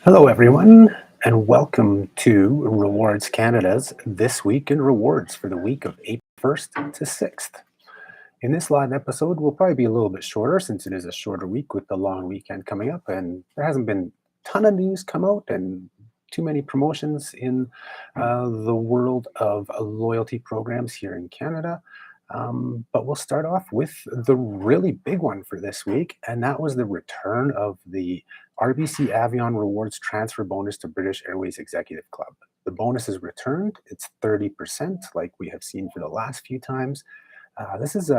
Hello, everyone, and welcome to Rewards Canada's This Week in Rewards for the week of April 1st to 6th. In this live episode, we'll probably be a little bit shorter since it is a shorter week with the long weekend coming up, and there hasn't been a ton of news come out and too many promotions in the world of loyalty programs here in Canada. But we'll start off with the really big one for this week, and that was the return of the RBC Avion Rewards transfer bonus to British Airways Executive Club. The bonus is returned. It's 30%, like we have seen for the last few times. This is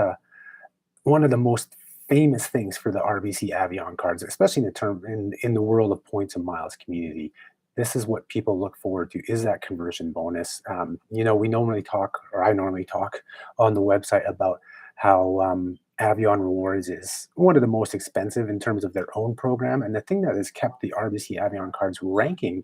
one of the most famous things for the RBC Avion cards, especially in the world of points and miles community. This is what people look forward to, is that conversion bonus. We normally talk, or I normally talk on the website about how Avion Rewards is one of the most expensive in terms of their own program. And the thing that has kept the RBC Avion cards ranking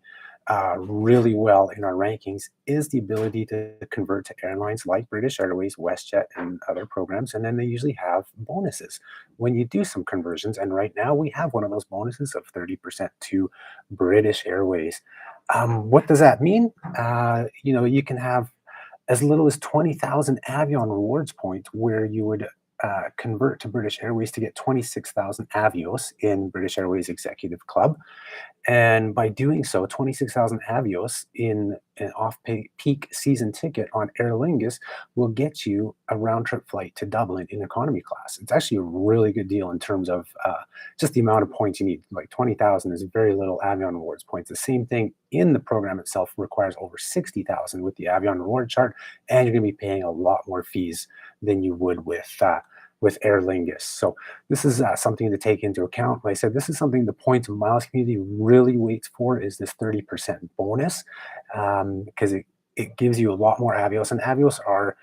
really well in our rankings is the ability to convert to airlines like British Airways, WestJet, and other programs. And then they usually have bonuses when you do some conversions. And right now we have one of those bonuses of 30% to British Airways. What does that mean? You can have as little as 20,000 Avion Rewards points where you would convert to British Airways to get 26,000 Avios in British Airways Executive Club. And by doing so, 26,000 Avios in an off-peak season ticket on Aer Lingus will get you a round-trip flight to Dublin in economy class. It's actually a really good deal in terms of just the amount of points you need. Like 20,000 is very little Avion Rewards points. The same thing in the program itself requires over 60,000 with the Avion Reward chart, and you're going to be paying a lot more fees than you would with Aer Lingus. So this is something to take into account. Like I said, this is something the points and miles community really waits for, is this 30% bonus, because it gives you a lot more Avios, and Avios are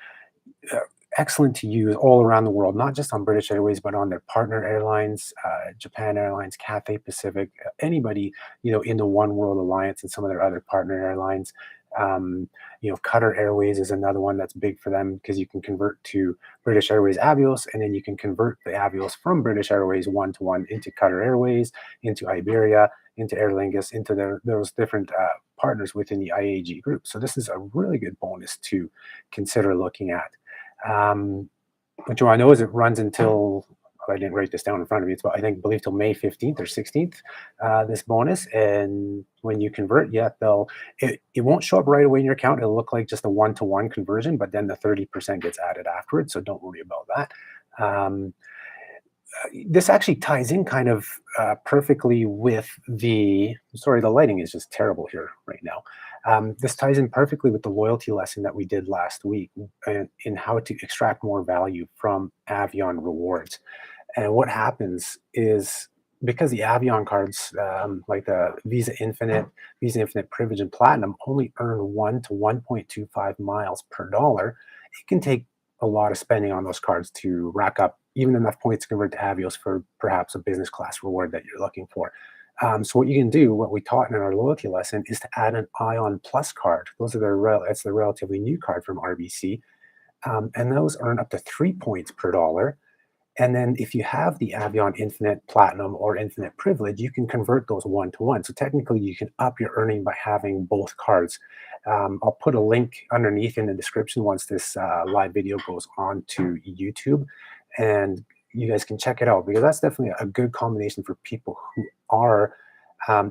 excellent to use all around the world, not just on British Airways, but on their partner airlines, Japan Airlines, Cathay Pacific, anybody, in the One World Alliance and some of their other partner airlines. Qatar Airways is another one that's big for them because you can convert to British Airways Avios, and then you can convert the Avios from British Airways one-to-one into Qatar Airways, into Iberia, into Aer Lingus, into those different partners within the IAG group. So this is a really good bonus to consider looking at. What you want to know is it runs until, I didn't write this down in front of me, it's about, I believe till May 15th or 16th, this bonus. And when you convert, it won't show up right away in your account. It'll look like just a one-to-one conversion, but then the 30% gets added afterwards. So don't worry about that. This actually ties in kind of perfectly with the lighting is just terrible here right now. This ties in perfectly with the loyalty lesson that we did last week in how to extract more value from Avion Rewards. And what happens is, because the Avion cards, like the Visa Infinite Privilege, and Platinum only earn 1 to 1.25 miles per dollar, it can take a lot of spending on those cards to rack up even enough points to convert to Avios for perhaps a business class reward that you're looking for. So what you can do, what we taught in our loyalty lesson, is to add an Ion Plus card. Those are it's the relatively new card from RBC, and those earn up to 3 points per dollar. And then if you have the Avion Infinite Platinum or Infinite Privilege, you can convert those one-to-one. So technically, you can up your earning by having both cards. I'll put a link underneath in the description once this live video goes on to YouTube, and you guys can check it out, because that's definitely a good combination for people who are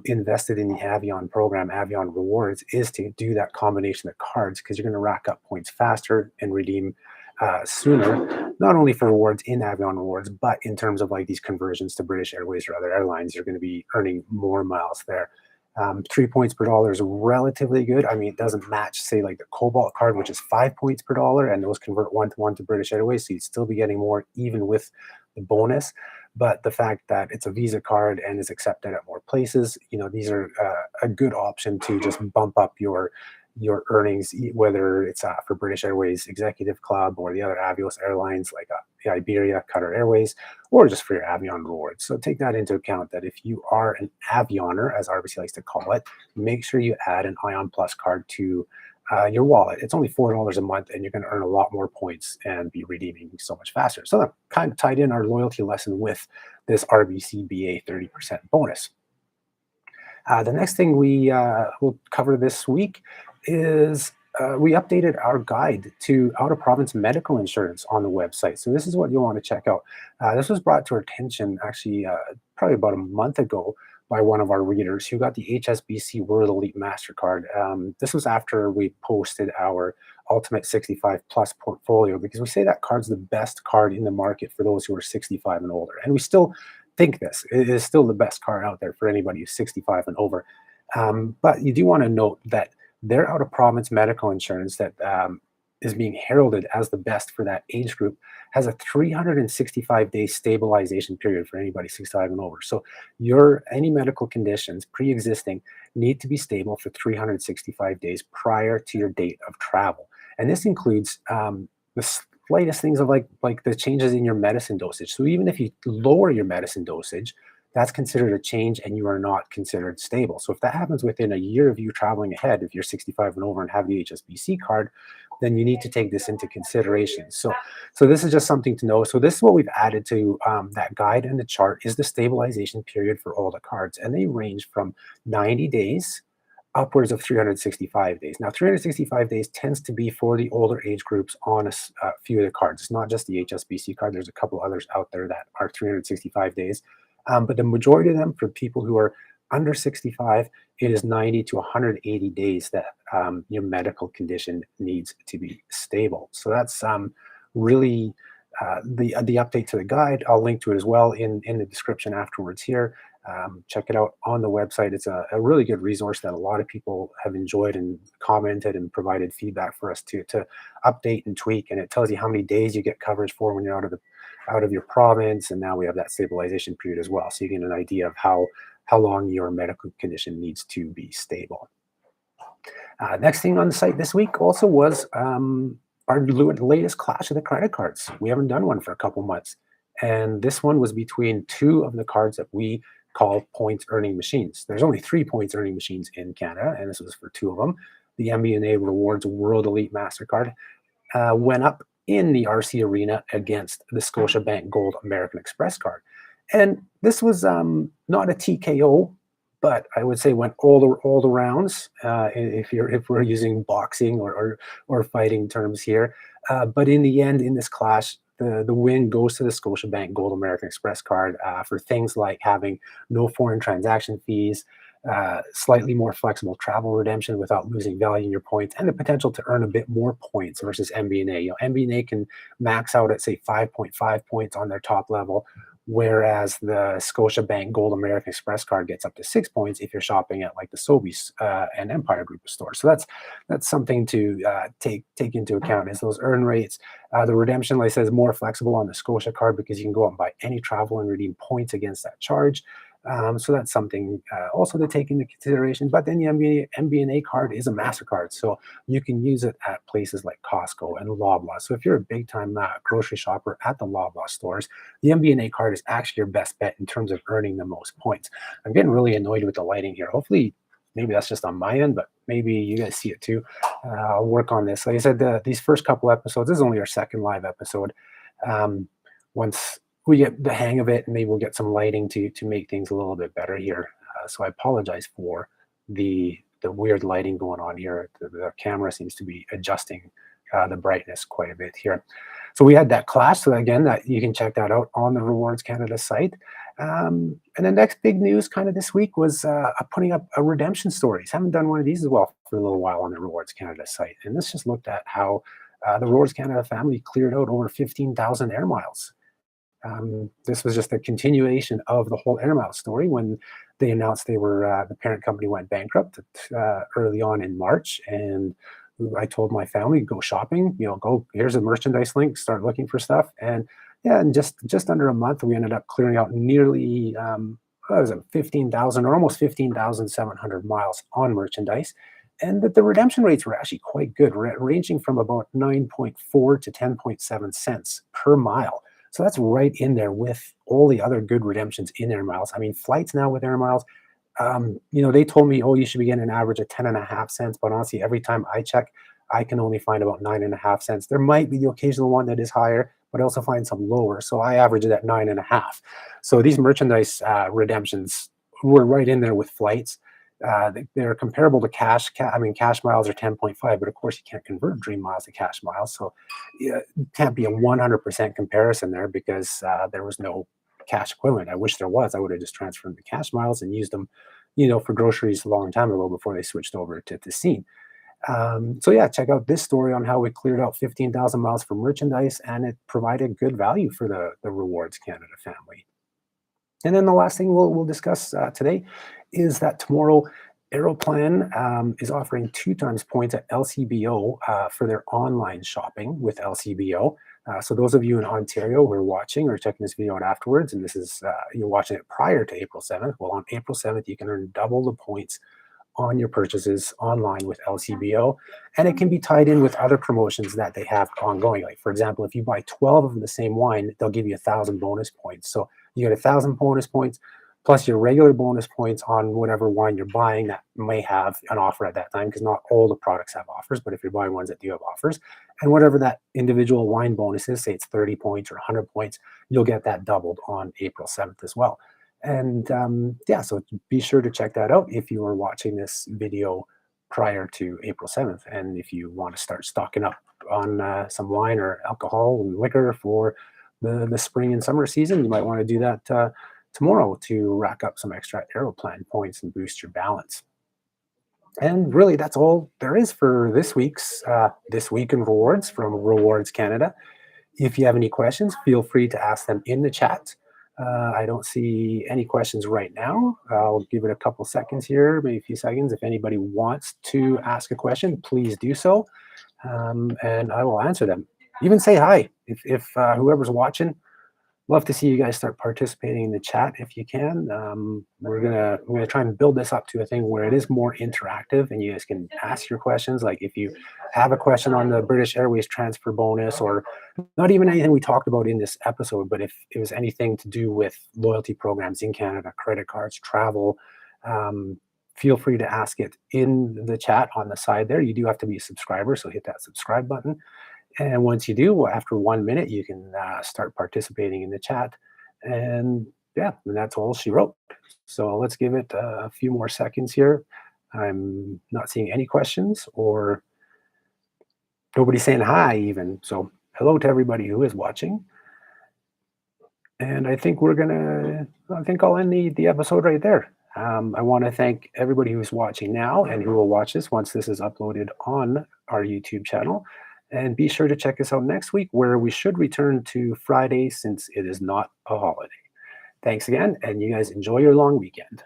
invested in the Avion program, Avion Rewards, is to do that combination of cards, because you're going to rack up points faster and redeem sooner, not only for rewards in Avion Rewards, but in terms of like these conversions to British Airways or other airlines, you're going to be earning more miles there. 3 points per dollar is relatively good. I mean, it doesn't match, say, like the Cobalt card, which is 5 points per dollar, and those convert one-to-one to British Airways, so you'd still be getting more even with the bonus. But the fact that it's a Visa card and is accepted at more places, these are a good option to just bump up your earnings, whether it's for British Airways Executive Club or the other Avios airlines like the Iberia, Qatar Airways, or just for your Avion Rewards. So take that into account, that if you are an Avioner, as RBC likes to call it, make sure you add an Ion Plus card to your wallet. It's only $4 a month, and you're going to earn a lot more points and be redeeming so much faster. So that kind of tied in our loyalty lesson with this RBC BA 30% bonus. The next thing we will cover this week is we updated our guide to out-of-province medical insurance on the website. So this is what you'll want to check out. This was brought to our attention actually probably about a month ago by one of our readers who got the HSBC World Elite MasterCard. This was after we posted our Ultimate 65 Plus portfolio because we say that card's the best card in the market for those who are 65 and older. And we still think this. It is still the best card out there for anybody who's 65 and over. But you do want to note that their out-of-province medical insurance that is being heralded as the best for that age group has a 365-day stabilization period for anybody 65 and over. So any medical conditions pre-existing need to be stable for 365 days prior to your date of travel. And this includes the slightest things of like the changes in your medicine dosage. So even if you lower your medicine dosage, that's considered a change and you are not considered stable. So if that happens within a year of you traveling ahead, if you're 65 and over and have the HSBC card, then you need to take this into consideration. So this is just something to know. So this is what we've added to that guide, and the chart is the stabilization period for all the cards. And they range from 90 days upwards of 365 days. Now, 365 days tends to be for the older age groups on a few of the cards. It's not just the HSBC card. There's a couple others out there that are 365 days. But the majority of them, for people who are under 65, it is 90 to 180 days that your medical condition needs to be stable. So that's really the update to the guide. I'll link to it as well in the description afterwards here. Check it out on the website. It's a really good resource that a lot of people have enjoyed and commented and provided feedback for us to update and tweak. And it tells you how many days you get coverage for when you're out of your province. And now we have that stabilization period as well. So you get an idea of how long your medical condition needs to be stable. Next thing on the site this week also was our latest clash of the credit cards. We haven't done one for a couple months. And this one was between two of the cards that we call points earning machines. There's only 3 points earning machines in Canada, and this was for two of them. The Avion Rewards World Elite MasterCard went up in the RC arena against the Scotiabank Gold American Express card. And this was not a TKO, but I would say went all the rounds if we're using boxing or fighting terms here. But in the end, in this clash, the win goes to the Scotiabank Gold American Express card for things like having no foreign transaction fees, slightly more flexible travel redemption without losing value in your points, and the potential to earn a bit more points versus MBNA. MBNA can max out at, say, 5.5 points on their top level, whereas the Scotiabank Gold American Express card gets up to 6 points if you're shopping at like the Sobeys and Empire group of stores. So that's something to take into account, is those earn rates. The redemption, like I said, is more flexible on the Scotia card because you can go out and buy any travel and redeem points against that charge. So that's something also to take into consideration. But then the MBNA card is a MasterCard, so you can use it at places like Costco and Loblaw. So if you're a big-time grocery shopper at the Loblaw stores, the MBNA card is actually your best bet in terms of earning the most points. I'm getting really annoyed with the lighting here. Hopefully, maybe that's just on my end, but maybe you guys see it too. I'll work on this. Like I said, these first couple episodes, this is only our second live episode. Once we get the hang of it, and maybe we'll get some lighting to make things a little bit better here. So I apologize for the weird lighting going on here. The camera seems to be adjusting the brightness quite a bit here. So we had that clash. So again, that you can check that out on the Rewards Canada site. And the next big news kind of this week was putting up a redemption stories. Haven't done one of these as well for a little while on the Rewards Canada site. And this just looked at how the Rewards Canada family cleared out over 15,000 air miles. This was just a continuation of the whole Air Miles story when they announced they were the parent company went bankrupt early on in March, and I told my family, go shopping, go, here's a merchandise link, start looking for stuff. And yeah, in just under a month, we ended up clearing out nearly 15,000 or almost 15,700 miles on merchandise. And that the redemption rates were actually quite good, ranging from about 9.4 to 10.7 cents per mile. So that's right in there with all the other good redemptions in Air Miles. I mean, flights now with Air Miles, they told me, oh, you should be getting an average of 10.5 cents. But honestly, every time I check, I can only find about 9.5 cents. There might be the occasional one that is higher, but I also find some lower. So I average it at 9.5. So these merchandise redemptions were right in there with flights. They're comparable to cash. Cash miles are 10.5, but of course you can't convert dream miles to cash miles. So yeah, it can't be a 100% comparison there because there was no cash equivalent. I wish there was. I would have just transferred the cash miles and used them, for groceries a long time ago before they switched over to Scene. So yeah, check out this story on how we cleared out 15,000 miles for merchandise and it provided good value for the Rewards Canada family. And then the last thing we'll discuss today is that tomorrow Aeroplan is offering 2 times points at LCBO for their online shopping with LCBO. So those of you in Ontario who are watching or checking this video out afterwards, and this is you're watching it prior to April 7th, well, on April 7th, you can earn double the points on your purchases online with LCBO, and it can be tied in with other promotions that they have ongoing. Like for example, if you buy 12 of the same wine, they'll give you 1,000 bonus points. So you get 1,000 bonus points plus your regular bonus points on whatever wine you're buying that may have an offer at that time, because not all the products have offers, but if you're buying ones that do have offers, and whatever that individual wine bonus is, say it's 30 points or 100 points, you'll get that doubled on April 7th as well. And yeah, so be sure to check that out if you are watching this video prior to April 7th. And if you want to start stocking up on some wine or alcohol and liquor for the spring and summer season, you might want to do that tomorrow to rack up some extra Aeroplan points and boost your balance. And really, that's all there is for this week's This Week in Rewards from Rewards Canada. If you have any questions, feel free to ask them in the chat. I don't see any questions right now. I'll give it a couple seconds here, maybe a few seconds. If anybody wants to ask a question, please do so, and I will answer them. Even say hi if whoever's watching. Love to see you guys start participating in the chat if you can. We're gonna try and build this up to a thing where it is more interactive and you guys can ask your questions. Like if you have a question on the British Airways transfer bonus, or not even anything we talked about in this episode, but if it was anything to do with loyalty programs in Canada, credit cards, travel, feel free to ask it in the chat on the side there. You do have to be a subscriber, so hit that subscribe button. And once you do, after 1 minute, you can start participating in the chat. And yeah, and that's all she wrote. So let's give it a few more seconds here. I'm not seeing any questions or nobody saying hi even. So hello to everybody who is watching. And I think I'll end the episode right there. I want to thank everybody who's watching now and who will watch this once this is uploaded on our YouTube channel. And be sure to check us out next week, where we should return to Friday since it is not a holiday. Thanks again, and you guys enjoy your long weekend.